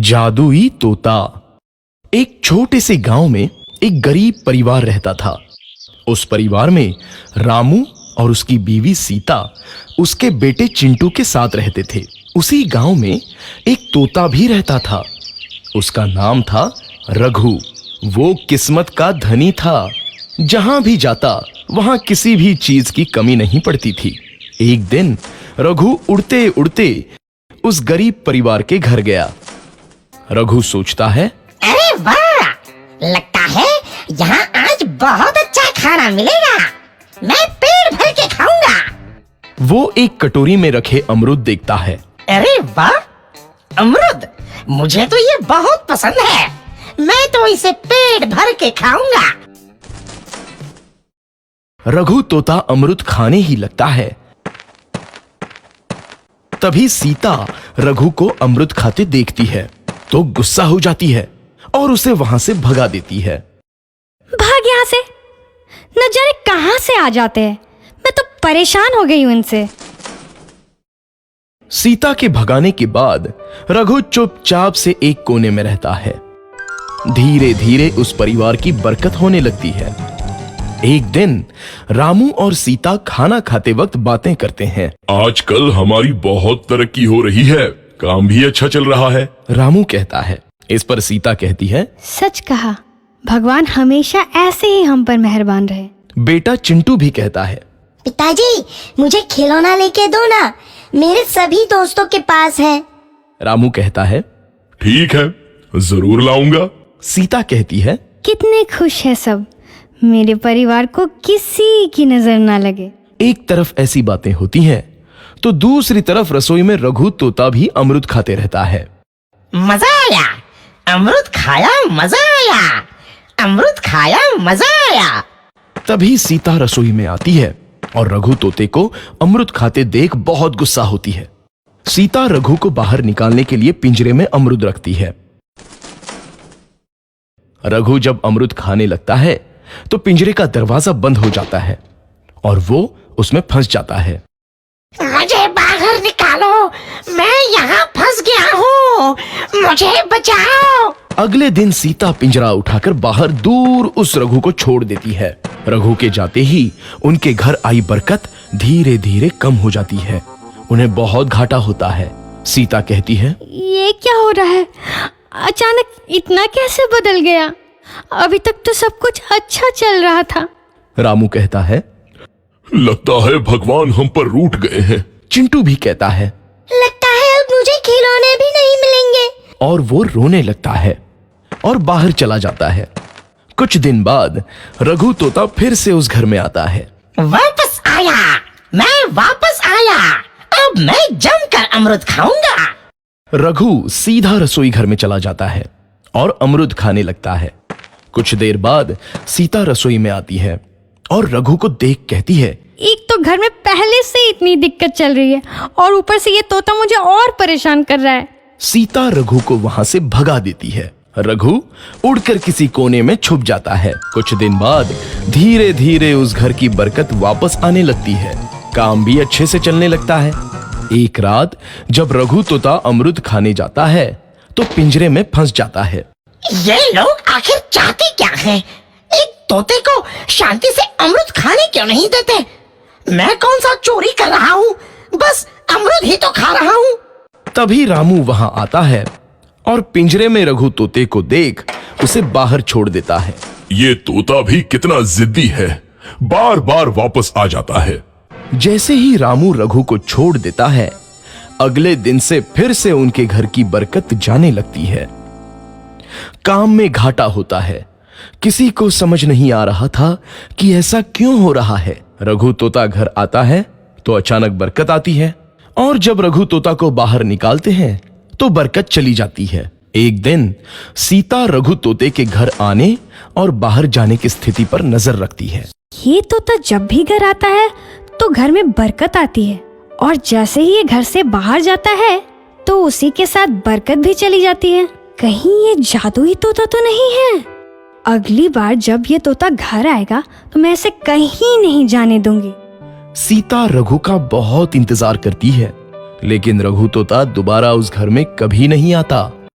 जादुई तोता। एक छोटे से गांव में एक गरीब परिवार रहता था। उस परिवार में रामू और उसकी बीवी सीता उसके बेटे चिंटू के साथ रहते थे। उसी गांव में एक तोता भी रहता था। उसका नाम था रघु। वो किस्मत का धनी था। जहां भी जाता वहां किसी भी चीज की कमी नहीं पड़ती थी। एक दिन रघु उड़ते उड़ते उस गरीब परिवार के घर गया। रघु सोचता है, अरे वाह, लगता है यहाँ आज बहुत अच्छा खाना मिलेगा। मैं पेट भर के खाऊंगा। वो एक कटोरी में रखे अमरूद देखता है। अरे वाह, अमरूद, मुझे तो ये बहुत पसंद है। मैं तो इसे पेट भर के खाऊंगा। रघु तोता अमरूद खाने ही लगता है। तभी सीता रघु को अमरूद खाते देखती है तो गुस्सा हो जाती है और उसे वहां से भगा देती है। भाग यहाँ से, न जाने कहां से आ जाते हैं। मैं तो परेशान हो गई हूं इनसे। सीता के भगाने के बाद रघु चुपचाप से एक कोने में रहता है। धीरे धीरे उस परिवार की बरकत होने लगती है। एक दिन रामू और सीता खाना खाते वक्त बातें करते हैं। आजकल हमारी बहुत तरक्की हो रही है, काम भी अच्छा चल रहा है। रामू कहता है। इस पर सीता कहती है, सच कहा, भगवान हमेशा ऐसे ही हम पर मेहरबान रहे। बेटा चिंटू भी कहता है, पिताजी, मुझे खिलौना लेके दो ना, मेरे सभी दोस्तों के पास है। रामू कहता है, ठीक है, जरूर लाऊंगा। सीता कहती है, कितने खुश है सब, मेरे परिवार को किसी की नजर ना लगे। एक तरफ ऐसी बातें होती हैं तो दूसरी तरफ रसोई में रघु तोता भी अमरूद खाते रहता है। मजा आया, अमरूद खाया, मजा आया, अमरूद खाया, मजा आया। तभी सीता रसोई में आती है और रघु तोते को अमरूद खाते देख बहुत गुस्सा होती है। सीता रघु को बाहर निकालने के लिए पिंजरे में अमरूद रखती है। रघु जब अमरूद खाने लगता है तो पिंजरे का दरवाजा बंद हो जाता है और वो उसमें फंस जाता है। मुझे बाहर निकालो, मैं यहाँ फंस गया हूँ, मुझे बचाओ। अगले दिन सीता पिंजरा उठाकर बाहर दूर उस रघु को छोड़ देती है। रघु के जाते ही उनके घर आई बरकत धीरे धीरे कम हो जाती है। उन्हें बहुत घाटा होता है। सीता कहती है, ये क्या हो रहा है, अचानक इतना कैसे बदल गया? अभी तक तो सब कुछ अच्छा चल रहा था। रामू कहता है, लगता है भगवान हम पर रूठ गए हैं। चिंटू भी कहता है, लगता है अब मुझे खिलौने भी नहीं मिलेंगे। और वो रोने लगता है और बाहर चला जाता है। कुछ दिन बाद रघु तोता फिर से उस घर में आता है। वापस आया, मैं वापस आया, अब मैं जमकर अमरूद खाऊंगा। रघु सीधा रसोई घर में चला जाता है और अमरूद खाने लगता है। कुछ देर बाद सीता रसोई में आती है और रघु को देख कहती है, एक तो घर में पहले से इतनी दिक्कत चल रही है और ऊपर से ये तोता मुझे और परेशान कर रहा है। सीता रघु को वहां से भगा देती है। रघु उड़कर किसी कोने में छुप जाता है। कुछ दिन बाद धीरे धीरे उस घर की बरकत वापस आने लगती है। काम भी अच्छे से चलने लगता है। एक रात जब रघु तोता अमरूद खाने जाता है तो पिंजरे में फंस जाता है। ये लोग आखिर चाहते क्या हैं? एक तोते को शांति से अमरूद खाने क्यों नहीं देते? मैं कौन सा चोरी कर रहा हूँ? बस अमरूद ही तो खा रहा हूँ। तभी रामू वहां आता है और पिंजरे में रघु तोते को देख उसे बाहर छोड़ देता है। ये तोता भी कितना जिद्दी है, बार बार वापस आ जाता है। जैसे ही रामू रघु को छोड़ देता है, अगले दिन से फिर से उनके घर की बरकत जाने लगती है। काम में घाटा होता है। किसी को समझ नहीं आ रहा था कि ऐसा क्यों हो रहा है। रघु तोता घर आता है तो अचानक बरकत आती है और जब रघु तोता को बाहर निकालते हैं तो बरकत चली जाती है। एक दिन सीता रघु तोते के घर आने और बाहर जाने की स्थिति पर नजर रखती है। ये तोता जब भी घर आता है तो घर में बरकत आती है और जैसे ही ये घर से बाहर जाता है तो उसी के साथ बरकत भी चली जाती है। कहीं ये जादुई तोता तो नहीं है? अगली बार जब ये तोता घर आएगा तो मैं इसे कहीं नहीं जाने दूंगी। सीता रघु का बहुत इंतजार करती है, लेकिन रघु तोता दोबारा उस घर में कभी नहीं आता।